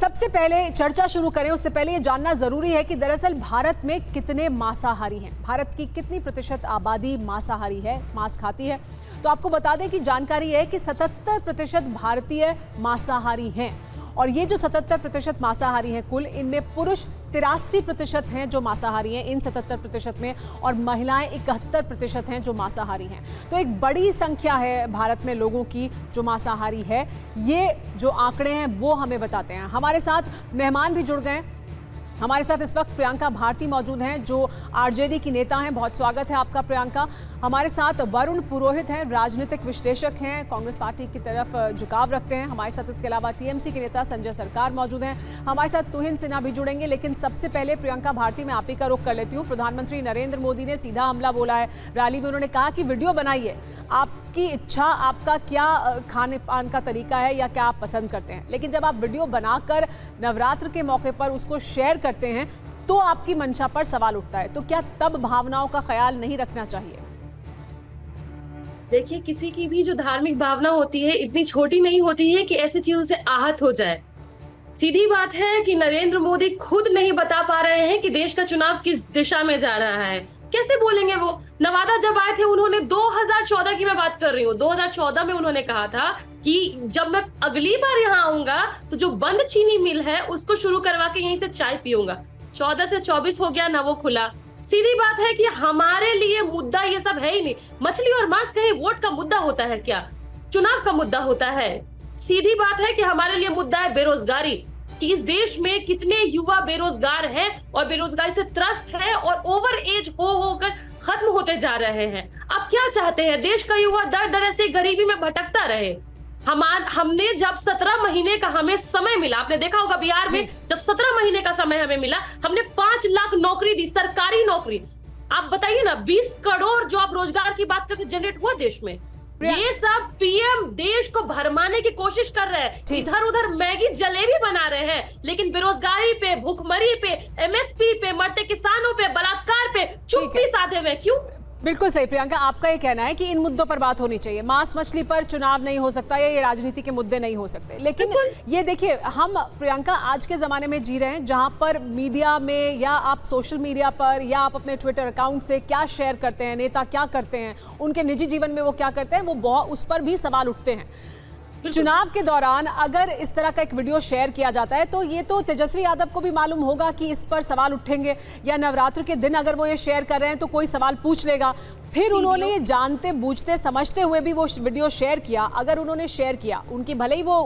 सबसे पहले चर्चा शुरू करें उससे पहले ये जानना जरूरी है कि दरअसल भारत में कितने मांसाहारी हैं, भारत की कितनी प्रतिशत आबादी मांसाहारी है, मांस खाती है। तो आपको बता दें कि जानकारी है कि 77% भारतीय मांसाहारी हैं और ये जो 77% मांसाहारी हैं कुल, इनमें पुरुष 83% हैं जो मांसाहारी हैं इन 77% में, और महिलाएं 71% हैं जो मांसाहारी हैं। तो एक बड़ी संख्या है भारत में लोगों की जो मांसाहारी है। ये जो आंकड़े हैं वो हमें बताते हैं। हमारे साथ मेहमान भी जुड़ गए। हमारे साथ इस वक्त प्रियंका भारती मौजूद हैं जो आरजेडी की नेता हैं। बहुत स्वागत है आपका प्रियंका। हमारे साथ वरुण पुरोहित हैं, राजनीतिक विश्लेषक हैं, कांग्रेस पार्टी की तरफ झुकाव रखते हैं। हमारे साथ इसके अलावा टीएमसी के नेता संजय सरकार मौजूद हैं। हमारे साथ तुहिन सिन्हा भी जुड़ेंगे। लेकिन सबसे पहले प्रियंका भारती, मैं आप ही का रुख कर लेती हूँ। प्रधानमंत्री नरेंद्र मोदी ने सीधा हमला बोला है रैली में। उन्होंने कहा कि वीडियो बनाइए, आपकी इच्छा, आपका क्या खाने पान का तरीका है या क्या आप पसंद करते हैं, लेकिन जब आप वीडियो बनाकर नवरात्र के मौके पर उसको शेयर करते हैं तो आपकी मंशा पर सवाल उठता है। तो क्या तब भावनाओं का ख्याल नहीं रखना चाहिए? देखिए, किसी की भी जो धार्मिक भावना होती है इतनी छोटी नहीं होती है कि ऐसी चीजों से आहत हो जाए। सीधी बात है कि नरेंद्र मोदी खुद नहीं बता पा रहे हैं कि देश का चुनाव किस दिशा में जा रहा है। कैसे बोलेंगे वो? नवादा जब आए थे उन्होंने 2014 की मैं बात कर रही हूँ, 2014 में उन्होंने कहा था कि जब मैं अगली बार यहाँ आऊंगा तो जो बंद चीनी मिल है उसको शुरू करवा के यहीं से चाय पीऊंगा। 14 से 24 हो गया ना, वो खुला। सीधी बात है कि हमारे लिए मुद्दा ये सब है ही नहीं। मछली और मांस कहीं वोट का मुद्दा होता है क्या? चुनाव का मुद्दा होता है। सीधी बात है कि हमारे लिए मुद्दा है बेरोजगारी, कि इस देश में कितने युवा बेरोजगार हैं और बेरोजगारी से त्रस्त हैं और ओवर एज होकर खत्म होते जा रहे हैं। आप क्या चाहते हैं? देश का युवा दर दर से गरीबी में भटकता रहे। हमने जब 17 महीने का हमें समय मिला, आपने देखा होगा बिहार में जब 17 महीने का समय हमें मिला, हमने 5 लाख नौकरी दी, सरकारी नौकरी। आप बताइए ना, 20 करोड़ जो आप रोजगार की बात करके जनरेट हुआ देश में। ये सब पीएम देश को भरमाने की कोशिश कर रहे हैं, इधर उधर मैगी जलेबी बना रहे हैं, लेकिन बेरोजगारी पे, भूखमरी पे, एमएसपी पे, मरते किसानों पे, बलात्कार पे चुप्पी साधे हुए। क्यों? बिल्कुल सही प्रियंका, आपका ये कहना है कि इन मुद्दों पर बात होनी चाहिए। मांस मछली पर चुनाव नहीं हो सकता या ये राजनीति के मुद्दे नहीं हो सकते। लेकिन ये देखिए, हम प्रियंका आज के ज़माने में जी रहे हैं जहां पर मीडिया में या आप सोशल मीडिया पर या आप अपने ट्विटर अकाउंट से क्या शेयर करते हैं, नेता क्या करते हैं, उनके निजी जीवन में वो क्या करते हैं, वो बहुत उस पर भी सवाल उठते हैं। चुनाव के दौरान अगर इस तरह का एक वीडियो शेयर किया जाता है तो ये तो तेजस्वी यादव को भी मालूम होगा कि इस पर सवाल उठेंगे, या नवरात्र के दिन अगर वो ये शेयर कर रहे हैं तो कोई सवाल पूछ लेगा। फिर उन्होंने ये जानते बूझते समझते हुए भी वो वीडियो शेयर किया। अगर उन्होंने शेयर किया, उनकी भले ही वो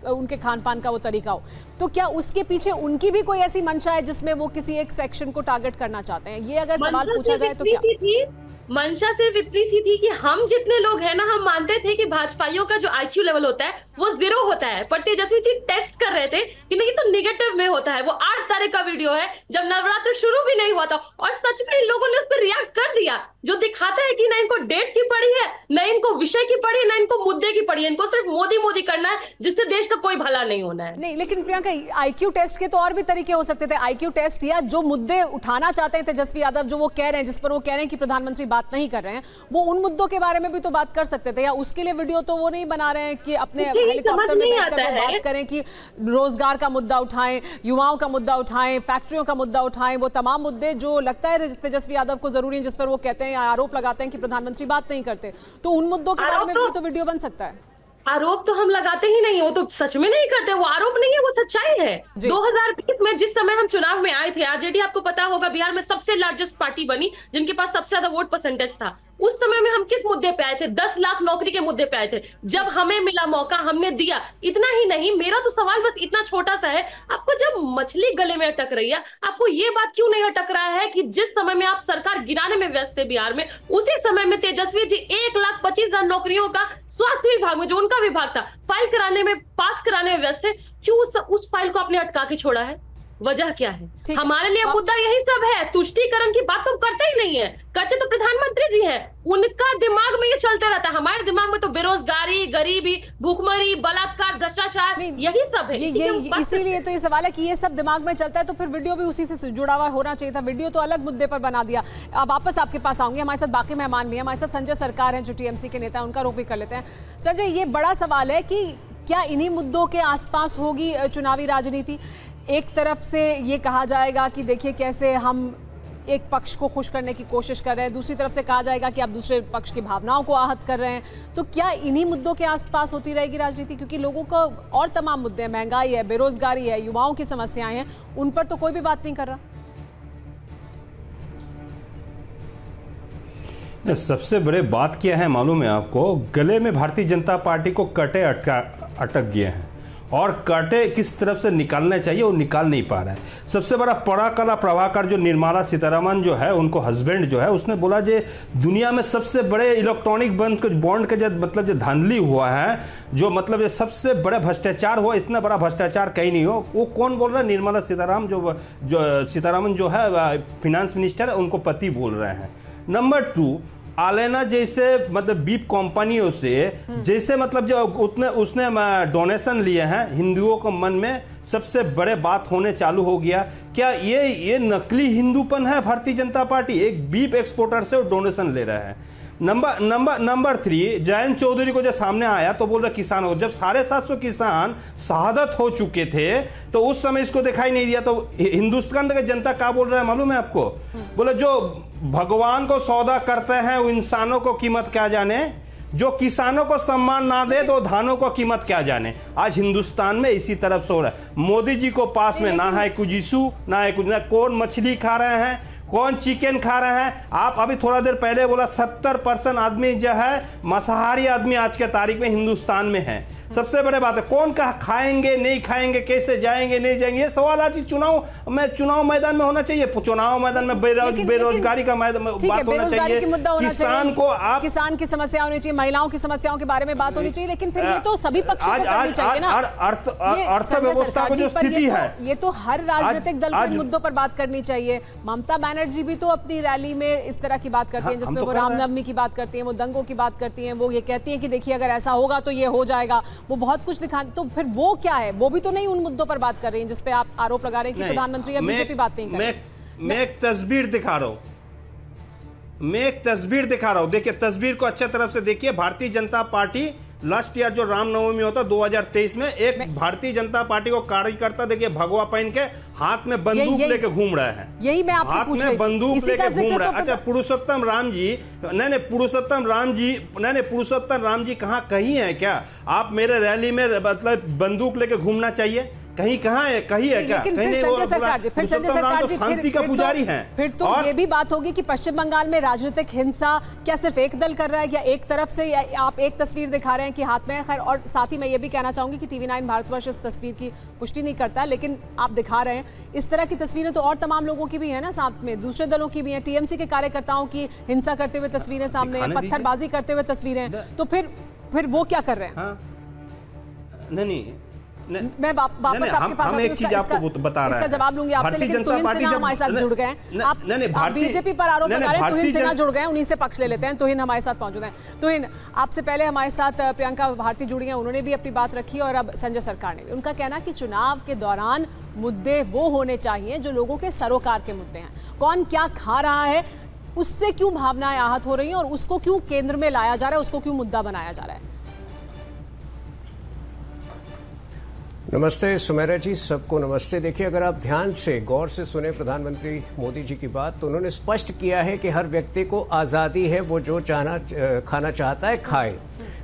उनके खान पान का वो तरीका हो, तो क्या उसके पीछे उनकी भी कोई ऐसी मंशा है जिसमें वो किसी एक सेक्शन को टारगेट करना चाहते हैं? ये अगर सवाल पूछा जाए तो क्या मंशा सिर्फ इतनी सी थी कि हम जितने लोग हैं ना, हम मानते थे कि भाजपाइयों का जो आईक्यू लेवल होता है वो 0 होता है, पर तेजस्वी जी टेस्ट कर रहे थे कि नहीं तो निगेटिव में होता है। वो 8 तारीख का वीडियो है जब नवरात्र शुरू भी नहीं हुआ था, और सच में इन लोगों ने उस पर रिएक्ट कर दिया, जो दिखाता है कि ना इनको डेट की पड़ी है, ना इनको विषय की पड़ी है, ना इनको मुद्दे की पड़ी है। इनको सिर्फ मोदी मोदी करना है, जिससे देश का कोई भला नहीं होना है। नहीं, लेकिन प्रियंका, आईक्यू टेस्ट के तो और भी तरीके हो सकते थे। आईक्यू टेस्ट या जो मुद्दे उठाना चाहते हैं तेजस्वी यादव, जो वो कह रहे हैं, जिस पर वो कह रहे हैं कि प्रधानमंत्री बात नहीं कर रहे हैं, वो उन मुद्दों के बारे में भी तो बात कर सकते थे। या उसके लिए वीडियो तो वो नहीं बना रहे हैं कि अपने हेलीकॉप्टर में बैठकर वो बात करें कि रोजगार का मुद्दा उठाएं, युवाओं का मुद्दा उठाएं, फैक्ट्रियों का मुद्दा उठाएं, वो तमाम मुद्दे जो लगता है तेजस्वी यादव को जरूरी है, जिस पर वो कहते हैं, आरोप लगाते हैं कि प्रधानमंत्री बात नहीं करते। तो उन मुद्दों के बारे में भी तो वीडियो बन सकता है। आरोप तो हम लगाते ही नहीं, वो तो सच में नहीं करते, वो आरोप नहीं है, वो सच्चाई है। 2020 में जिस समय हम चुनाव में आए थे, आरजेडी आपको पता होगा बिहार में सबसे लार्जेस्ट पार्टी बनी, जिनके पास सबसे ज्यादा वोट परसेंटेज था। उस समय में हम किस मुद्दे पे आए थे? 10 लाख नौकरी के मुद्दे पे आए थे। जब हमें मिला मौका हमने दिया। इतना ही नहीं, मेरा तो सवाल बस इतना छोटा सा है, आपको जब मछली गले में अटक रही है, आपको ये बात क्यों नहीं अटक रहा है कि जिस समय में आप सरकार गिराने में व्यस्त थे बिहार में, उसी समय में तेजस्वी जी 1,25,000 नौकरियों का स्वास्थ्य विभाग में, जो उनका विभाग था, फाइल कराने में, पास कराने में व्यस्त थे। क्यों उस फाइल को आपने अटका के छोड़ा है? वजह क्या है? हमारे लिए मुद्दा यही सब है। तुष्टीकरण की बात तो करते ही नहीं है, करते तो प्रधानमंत्री जी हैं। उनका दिमाग में ये चलते रहता है, हमारे दिमाग में तो बेरोजगारी, गरीबी, भूखमरी, बलात्कार, भ्रष्टाचार, यही सब है। इसीलिए तो ये सवाल है कि ये सब दिमाग में चलता है तो फिर वीडियो भी उसी से जुड़ा हुआ होना चाहिए था। वीडियो तो अलग मुद्दे पर बना दिया। अब वापस आपके पास आऊंगी, हमारे साथ बाकी मेहमान भी हैं। हमारे साथ संजय सरकार हैं जो टीएमसी के नेता हैं, उनका रुख भी कर लेते हैं। संजय, ये बड़ा सवाल है कि क्या इन्हीं मुद्दों के आसपास होगी चुनावी राजनीति? एक तरफ से ये कहा जाएगा कि देखिए कैसे हम एक पक्ष को खुश करने की कोशिश कर रहे हैं, दूसरी तरफ से कहा जाएगा कि आप दूसरे पक्ष की भावनाओं को आहत कर रहे हैं। तो क्या इन्हीं मुद्दों के आसपास होती रहेगी राजनीति? क्योंकि लोगों को और तमाम मुद्दे हैं, महंगाई है, बेरोजगारी है, युवाओं की समस्याएं हैं, उन पर तो कोई भी बात नहीं कर रहा। सबसे बड़े बात क्या है मालूम है आपको? गले में भारतीय जनता पार्टी को कटे अटक गए हैं और कांटे किस तरफ से निकालने चाहिए वो निकाल नहीं पा रहा है। सबसे बड़ा पराकला प्रभाकर जो निर्मला सीतारमण जो है, उनको हस्बैंड जो है, उसने बोला जे दुनिया में सबसे बड़े इलेक्ट्रॉनिक बॉन्ड के जो मतलब जो धांधली हुआ है, जो मतलब ये सबसे बड़े भ्रष्टाचार हुआ, इतना बड़ा भ्रष्टाचार कहीं नहीं हो। वो कौन बोल रहा है? निर्मला सीतारामन जो सीतारमण जो है फिनेंस मिनिस्टर है, उनको पति बोल रहे हैं। नंबर 2, आलेना जैसे मतलब बीप कंपनियों से जैसे मतलब जो उसने डोनेशन लिए हैं, हिंदुओं को मन में सबसे बड़े बात होने चालू हो गया। क्या ये नकली हिंदूपन है भारतीय जनता पार्टी? एक बीप एक्सपोर्टर से डोनेशन ले रहा है। नंबर 3, जयंत चौधरी को जब सामने आया तो बोल रहा किसान हो, जब 750 किसान शहादत हो चुके थे तो उस समय इसको दिखाई नहीं दिया। तो हिंदुस्तान की जनता क्या बोल रहा है मालूम है आपको? बोले जो भगवान को सौदा करते हैं वो इंसानों को कीमत क्या जाने, जो किसानों को सम्मान ना दे तो धानों को कीमत क्या जाने। आज हिंदुस्तान में इसी तरफ से हो रहा है। मोदी जी को पास में ना है कुछ इशू, ना है कुछ, ना कौन मछली खा रहे हैं, कौन चिकन खा रहे हैं। आप अभी थोड़ा देर पहले बोला 70% आदमी जो है मांसाहारी आदमी आज के तारीख में हिंदुस्तान में है। सबसे बड़े बात है कौन कहा खाएंगे नहीं खाएंगे, कैसे जाएंगे नहीं जाएंगे, ये सवाल आज चुनाव मैदान में होना चाहिए। चुनाव मैदान में बेरोजगारी का बात होना चाहिए, किसान को आप किसान की समस्या होनी चाहिए, महिलाओं की समस्याओं के बारे में बात होनी चाहिए। लेकिन फिर ये तो सभी पक्षों को करनी चाहिए ना। अर्थव्यवस्था की जो स्थिति है, ये तो हर राजनीतिक दल को इन मुद्दों पर बात करनी चाहिए। ममता बनर्जी भी तो अपनी रैली में इस तरह की बात करती हैं, जिसमें वो रामनवमी की बात करती हैं, वो दंगों की बात करती हैं, वो ये कहती हैं कि देखिए अगर ऐसा होगा तो ये हो जाएगा, वो बहुत कुछ दिखा। तो फिर वो क्या है? वो भी तो नहीं उन मुद्दों पर बात कर रही हैं जिस पे आप आरोप लगा रहे हैं कि प्रधानमंत्री या बीजेपी बात नहीं कर रही। मैं एक तस्वीर दिखा रहा हूं, देखिए तस्वीर को अच्छा तरफ से देखिए। Bharatiya Janata party last year जो रामनवमी होता 2023 में, एक भारतीय जनता पार्टी को कार्यकर्ता देखिए भगवा पहन के हाथ में बंदूक लेके घूम रहा है। यही मैं आपसे पूछ रही थी, बंदूक लेके घूम रहा है। अच्छा पुरुषोत्तम राम जी कहाँ कहीं है क्या? आप मेरे रैली में मतलब बंदूक लेके घूमना चाहिए? कहीं कहाँ है, कहीं है क्या? कहीं नहीं। वो फिर संजय सरकार जी शांति का पुजारी हैं। फिर तो ये भी बात होगी कि पश्चिम बंगाल में राजनीतिक हिंसा क्या सिर्फ एक दल कर रहा है या एक तरफ से, या आप एक तस्वीर दिखा रहे हैं कि हाथ में। खैर, और साथ ही मैं ये भी कहना चाहूंगी कि TV9 भारतवर्ष इस तस्वीर की पुष्टि नहीं करता, लेकिन आप दिखा रहे हैं इस तरह की तस्वीरें तो और तमाम लोगों की भी है ना, साथ में दूसरे दलों की भी है। TMC के कार्यकर्ताओं की हिंसा करते हुए तस्वीरें सामने हैं, पत्थरबाजी करते हुए तस्वीरें। तो फिर वो क्या कर रहे हैं? नहीं, मैं वापस आपके पास हम एक चीज आपको बता रहा है, इसका जवाब लूंगी आपसे। लेकिन तुहिन सिन्हा हमारे साथ जुड़ गए हैं। आप बीजेपी पर आरोप लगा रहे हैं, तुहिन सिन्हा जुड़ गए हैं, उन्हीं से पक्ष ले लेते हैं। तुहिन हमारे साथ मौजूद हैं। तुहिन, आपसे पहले हमारे साथ प्रियंका भारती जुड़ी हैं, उन्होंने भी अपनी बात रखी और अब संजय सरकार ने भी। उनका कहना कि चुनाव के दौरान मुद्दे वो होने चाहिए जो लोगों के सरोकार के मुद्दे हैं। कौन क्या खा रहा है, उससे क्यों भावनाएं आहत हो रही हैं और उसको क्यों केंद्र में लाया जा रहा है, उसको क्यों मुद्दा बनाया जा रहा है। नमस्ते सुमेरा जी, सबको नमस्ते। देखिए, अगर आप ध्यान से गौर से सुने प्रधानमंत्री मोदी जी की बात, तो उन्होंने स्पष्ट किया है कि हर व्यक्ति को आज़ादी है, वो जो खाना चाहता है खाए।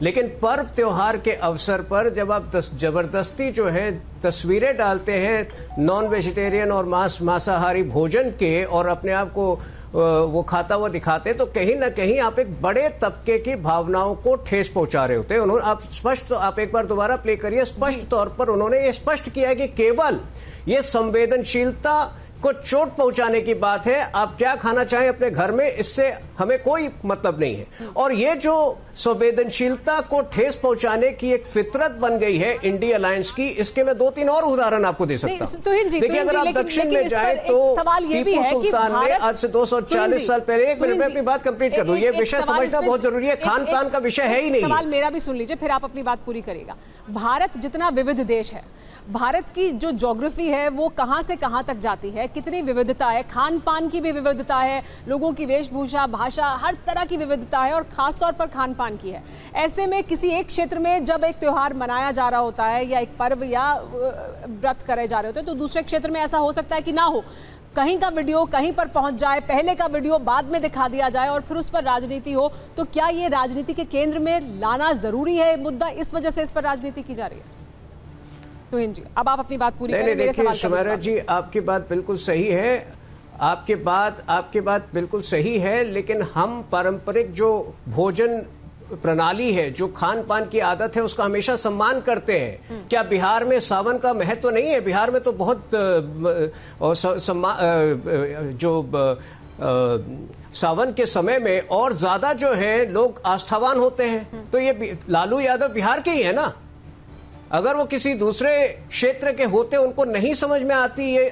लेकिन पर्व त्योहार के अवसर पर जब आप जबरदस्ती जो है तस्वीरें डालते हैं नॉन वेजिटेरियन और मांसाहारी भोजन के और अपने आप को वो खाता हुआ दिखाते, तो कहीं ना कहीं आप एक बड़े तबके की भावनाओं को ठेस पहुंचा रहे होते हैं। उन्होंने आप एक बार दोबारा प्ले करिए। स्पष्ट तौर पर उन्होंने ये स्पष्ट किया है कि केवल ये संवेदनशीलता को चोट पहुंचाने की बात है। आप क्या खाना चाहें अपने घर में, इससे हमें कोई मतलब नहीं है। और ये जो संवेदनशीलता को ठेस पहुंचाने की एक फितरत बन गई है इंडी अलायंस की, इसके मैं 2-3 और उदाहरण आपको दे सकता हूं। देखिए, अगर आप दक्षिण में जाए तो टीपू सुल्तान ने आज से 240 साल पहले, एक मिनट में अपनी बात कंप्लीट कर दूं, ये विषय समझना बहुत जरूरी है, खान पान का विषय है ही नहीं। सवाल मेरा भी सुन लीजिए, फिर आप अपनी बात पूरी करिएगा। भारत जितना विविध देश है, भारत की जो ज्योग्राफी है वो कहां से कहां तक जाती है, कितनी विविधता है, खान पान की भी विविधता है, लोगों की वेशभूषा, भाषा, हर तरह की विविधता है। और खासतौर पर खान पान पान की है। ऐसे में किसी एक क्षेत्र में जब एक त्योहार मनाया जा रहा होता है या एक पर्व या व्रत करे जा रहे होते हैं, तो दूसरे क्षेत्र में ऐसा हो सकता है कि ना हो, कहीं का वीडियो कहीं पर पहुंच जाए, पहले का वीडियो बाद में दिखा दिया जाए और फिर उस पर राजनीति हो। तो क्या ये राजनीति के केंद्र में लाना जरूरी है मुद्दा, इस वजह से इस पर राजनीति की जा रही है? तो जी अब आप अपनी बात पूरी करें। मेरे सवाल का सुमेरा जी, आपकी बात बिल्कुल सही है, आपके बात बिल्कुल सही है, लेकिन हम पारंपरिक जो भोजन प्रणाली है, जो खान पान की आदत है, उसका हमेशा सम्मान करते हैं। क्या बिहार में सावन का महत्व नहीं है? बिहार में तो बहुत सावन के समय में और ज्यादा जो है लोग आस्थावान होते हैं। तो ये लालू यादव बिहार के ही है ना। अगर वो किसी दूसरे क्षेत्र के होते, उनको नहीं समझ में आती ये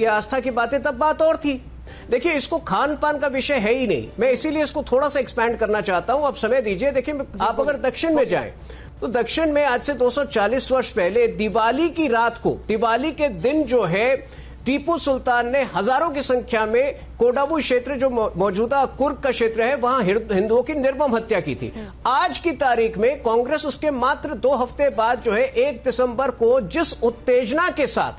आस्था की बातें, तब बात और थी। देखिए, इसको खान पान का विषय है ही नहीं, मैं इसीलिए इसको थोड़ा सा एक्सपैंड करना चाहता हूं। आप समय दीजिए। देखिए, आप अगर दक्षिण में जाएं तो दक्षिण में आज से 240 वर्ष पहले दिवाली की रात को, दिवाली के दिन जो है, टीपू सुल्तान ने हजारों की संख्या में कोडागु क्षेत्र, जो मौजूदा कुर्ग का क्षेत्र है, वहां हिंदुओं की निर्मम हत्या की थी। आज की तारीख में कांग्रेस उसके मात्र 2 हफ्ते बाद जो है 1 दिसंबर को जिस उत्तेजना के साथ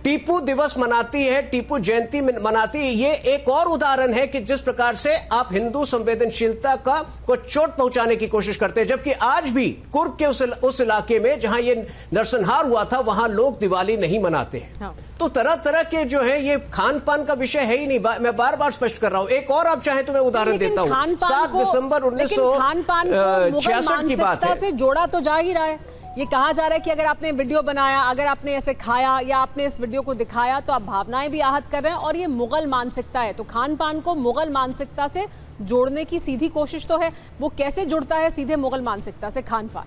टीपू दिवस मनाती है, टीपू जयंती मनाती है, ये एक और उदाहरण है कि जिस प्रकार से आप हिंदू संवेदनशीलता को चोट पहुंचाने की कोशिश करते हैं। जबकि आज भी कुर्ग के उस इलाके में जहां ये नरसंहार हुआ था, वहां लोग दिवाली नहीं मनाते हैं। हाँ। तो तरह तरह के जो है ये खान पान का विषय है ही नहीं। मैं बार बार स्पष्ट कर रहा हूं। एक और आप चाहें तो मैं उदाहरण देता हूं। 7 दिसंबर 1966 की बात है, से जोड़ा तो जा ही रहा है। ये कहा जा रहा है कि अगर आपने वीडियो बनाया, अगर आपने ऐसे खाया या आपने इस वीडियो को दिखाया, तो आप भावनाएं भी आहत कर रहे हैं और ये मुगल मानसिकता है। तो खान पान को मुगल मानसिकता से जोड़ने की सीधी कोशिश तो है। वो कैसे जुड़ता है सीधे मुगल मानसिकता से खान पान?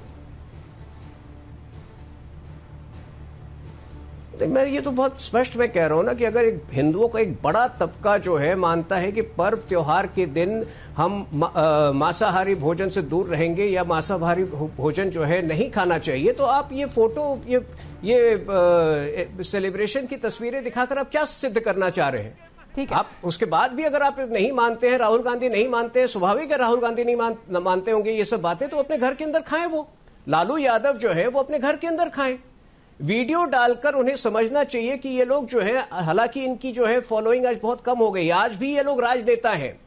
मैं ये तो बहुत स्पष्ट मैं कह रहा हूं ना कि अगर हिंदुओं का एक बड़ा तबका जो है मानता है कि पर्व त्योहार के दिन हम मांसाहारी भोजन से दूर रहेंगे या मांसाहारी भोजन जो है नहीं खाना चाहिए, तो आप ये फोटो, ये सेलिब्रेशन की तस्वीरें दिखाकर आप क्या सिद्ध करना चाह रहे हैं? ठीक है। आप उसके बाद भी अगर आप नहीं मानते हैं, राहुल गांधी नहीं मानते हैं, स्वाभाविक है राहुल गांधी नहीं मानते होंगे ये सब बातें, तो अपने घर के अंदर खाएं। वो लालू यादव जो है वो अपने घर के अंदर खाएं। वीडियो डालकर उन्हें समझना चाहिए कि ये लोग जो है, हालांकि इनकी जो है फॉलोइंग आज बहुत कम हो गई, आज भी ये लोग राजनेता हैं,